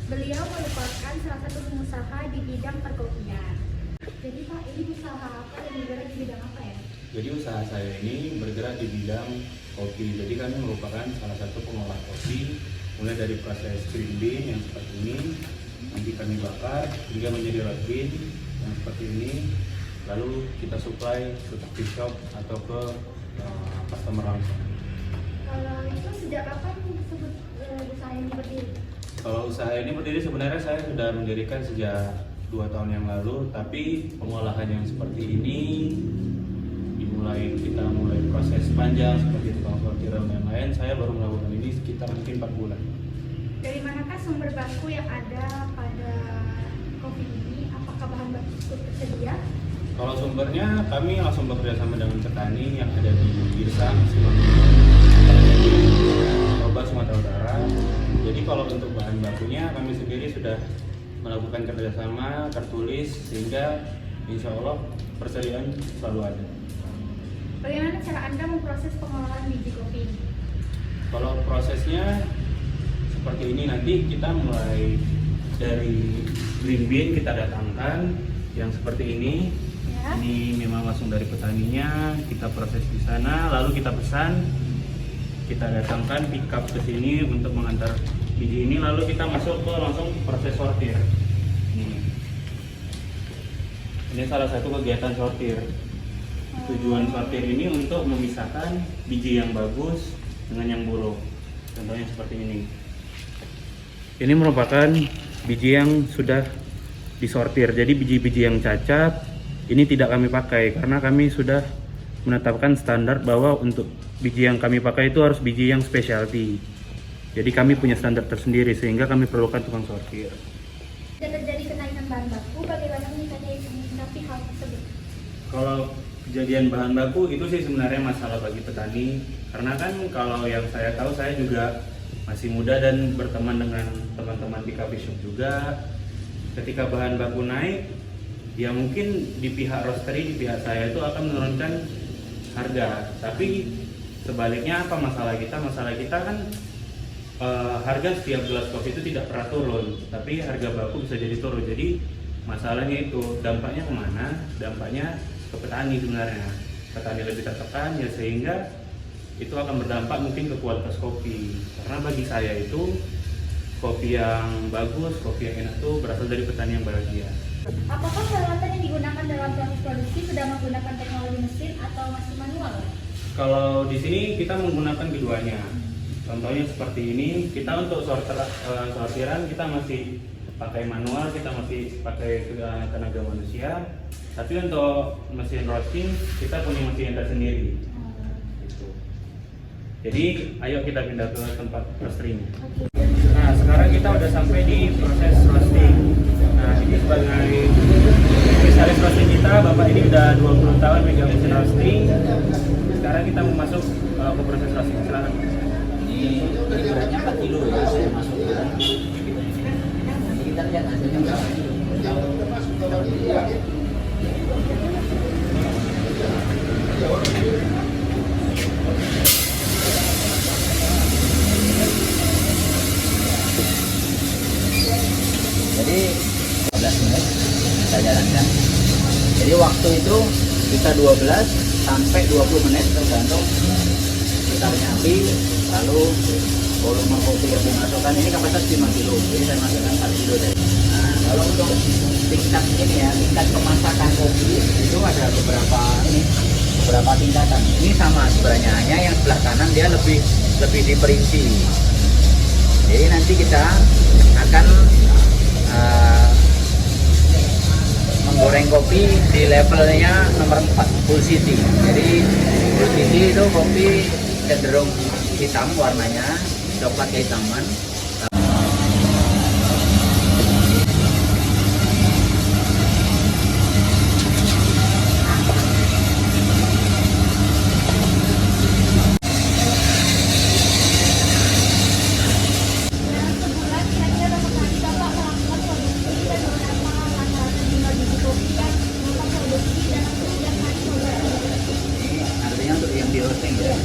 Beliau merupakan salah satu pengusaha di bidang perkopian. Jadi Pak, ini usaha apa dan bergerak di bidang apa ya? Jadi usaha saya ini bergerak di bidang kopi. Jadi kami merupakan salah satu pengolah kopi, mulai dari proses green bean yang seperti ini, nanti kami bakar hingga menjadi roast bean yang seperti ini. Lalu kita supply ke coffee shop atau ke customer langsung. Kalau itu sejak kapan disebut usaha ini berdiri? Kalau usaha ini berdiri sebenarnya saya sudah mendirikan sejak 2 tahun yang lalu, tapi pengolahan yang seperti ini kita mulai proses panjang seperti tukang sortir dan lain-lain, saya baru melakukan ini sekitar mungkin 4 bulan. Dari manakah sumber baku yang ada pada kopi ini? Apakah bahan baku tersedia? Kalau sumbernya kami langsung bekerja sama dengan petani yang ada di Girsang, Toba, Sumatera Utara. Jadi kalau untuk bahan bakunya kami sendiri sudah melakukan kerjasama tertulis sehingga insya Allah persediaan selalu ada. Bagaimana cara Anda memproses pengolahan biji kopi ini? Kalau prosesnya seperti ini, nanti kita mulai dari green bean kita datangkan yang seperti ini. Ya. Ini memang langsung dari petaninya, kita proses di sana, lalu kita pesan, kita datangkan pick up ke sini untuk mengantar biji ini, lalu kita masuk ke langsung proses sortir. Ini salah satu kegiatan sortir. Tujuan sortir ini untuk memisahkan biji yang bagus dengan yang buruk. Contohnya seperti ini. Ini merupakan biji yang sudah disortir. Jadi biji-biji yang cacat ini tidak kami pakai karena kami sudah menetapkan standar bahwa untuk biji yang kami pakai itu harus biji yang specialty. Jadi kami punya standar tersendiri sehingga kami perlukan tukang sortir. Jika terjadi kenaikan bahan baku, bagaimana menyikapi hal tersebut? Kalau kejadian bahan baku itu sih sebenarnya masalah bagi petani, karena kan kalau yang saya tahu, saya juga masih muda dan berteman dengan teman-teman di coffee shop juga. Ketika bahan baku naik, ya mungkin di pihak roastery, di pihak saya itu akan menurunkan harga. Tapi sebaliknya apa masalah kita? Masalah kita kan harga setiap gelas kopi itu tidak pernah turun, tapi harga baku bisa jadi turun. Jadi masalahnya itu dampaknya kemana? Dampaknya ke petani sebenarnya. Petani lebih tertekan ya, sehingga itu akan berdampak mungkin ke kualitas kopi. Karena bagi saya itu kopi yang bagus, kopi yang enak itu berasal dari petani yang bahagia. Apakah peralatan yang digunakan dalam proses produksi sudah menggunakan teknologi mesin atau masih manual? Kalau di sini kita menggunakan keduanya. Contohnya seperti ini, kita untuk sortiran kita masih pakai manual, kita masih pakai tenaga manusia. Tapi untuk mesin roasting kita punya mesin tersendiri. Gitu. Jadi ayo kita pindah ke tempat roasting. Nah sekarang kita udah sampai di proses roasting. Nah ini sebagai spesialis roasting kita, Bapak ini udah 20 tahun megang mesin roasting. Sekarang kita mau masuk ke proses roasting. Silakan. Ini beratnya 4 kilo ya, saya masukkan. Nanti kita lihat hasilnya berapa. Jadi 15 menit kita jalankan. Jadi waktu itu kita 12 sampai 20 menit tergantung putarnya api, lalu volume kopi yang dimasukkan ini kapasitas 5 kilo, jadi saya masukkan 4 kilo dari. Nah, kalau untuk tingkat ini ya, tingkat pemasakan kopi itu ada beberapa tingkatan. Ini sama sebenarnya, hanya yang sebelah kanan dia lebih diperinci. Jadi nanti kita akan menggoreng kopi di levelnya nomor 4, full city. Jadi full city itu kopi cenderung hitam warnanya, coklat kehitaman. Artinya untuk yang di roasting ya.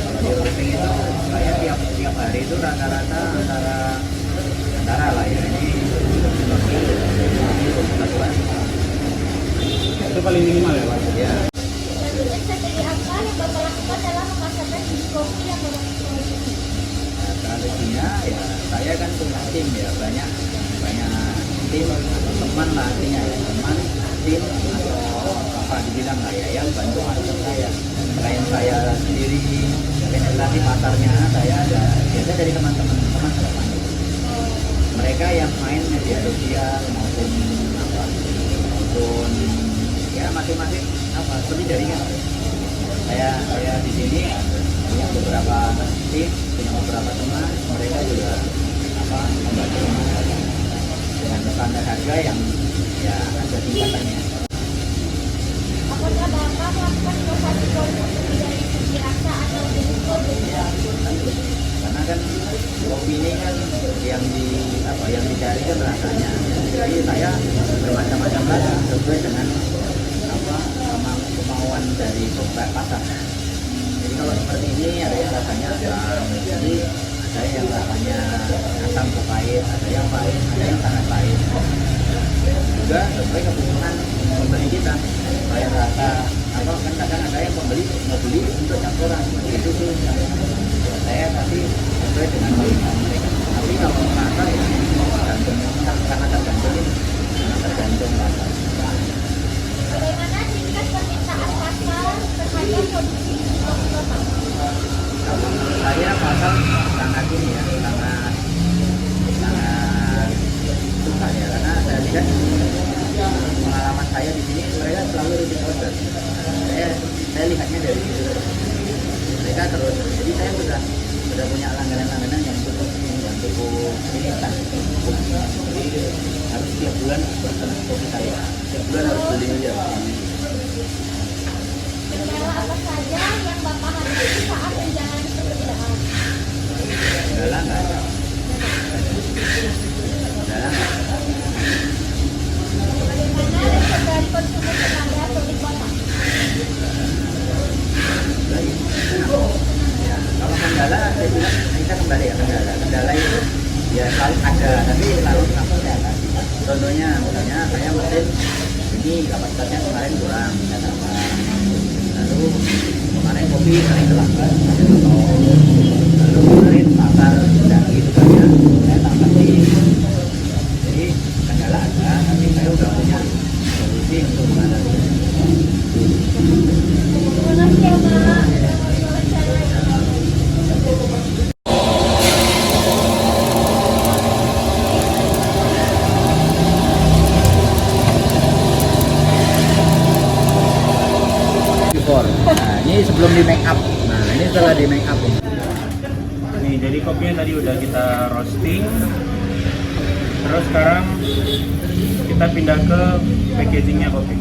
Kalau di roasting itu kayak tiap hari itu rata-rata antara sementara lah ya, ini kesatuan Itu paling minimal ya Pak? ya. Selanjutnya strategi apa yang Bapak lakukan dalam memasarkan biji kopi yang Bapak produksi? Strateginya ya, saya kan punya tim ya, banyak tim atau teman lah artinya ya, teman tim atau apa dibilang lah ya, yang bantu marketing saya. Selain saya sendiri penetrasi pasarnya, saya ada biasanya dari teman-teman teman mereka yang main media sosial maupun apa, maupun ya masing-masing apa seperti jaringan. Saya di sini punya beberapa tim, punya beberapa teman, mereka juga apa membantu dengan standar harga yang ya ada tingkatannya. Apakah Bapak melakukan inovasi produk dari segi rasa atau jenis produk? Karena kan kopi ini kan yang dicari kan rasanya. Jadi saya bermacam-macam rasa sesuai dengan apa kemauan dari pasar. Jadi kalau seperti ini ada yang rasanya asam, jadi ada yang rasanya asam ke pahit, ada yang pahit, ada yang sangat pahit. Juga sesuai kebutuhan pembeli kita. Supaya rasa apa kan kadang ada yang pembeli mau beli untuk campuran, itu tuh saya kasih sesuai dengan kebutuhan mereka. Tapi kalau rasa ya tergantung rasa. Bagaimana tingkat permintaan pasar terhadap produksi biji kopi Bapak? Kalau menurut saya pasar sangat ini ya, sangat suka ya, karena saya lihat pengalaman saya di sini mereka selalu repeat order. Saya lihatnya dari situ. Mereka terus, jadi saya sudah punya langganan yang cukup militan. Jadi harus tiap bulan bertemu kopi saya. Tiap bulan harus beli aja. Kendala apa saja yang Bapak hadapi saat menjalani pekerjaan? Kendala nggak ada. Bagaimana respon dari konsumen kepada produk Bapak? Ya, kalau kendala saya bilang kita kembali ya, kendala itu ya selalu ada, tapi lalu langsung saya kasih. Contohnya misalnya saya mesin ini kapasitasnya kemarin kurang, saya tambah. Lalu kemarin kopi sering terlambat, lalu kemarin pasar sedang gitu banyak, saya tambah sih. Jadi kendala ada, tapi saya udah punya solusi untuk mengatasi. Terima kasih ya Pak. Nah, ini sebelum di make up. Nah, ini setelah di make up. Nih, jadi kopinya tadi udah kita roasting. Terus sekarang kita pindah ke packagingnya kopi.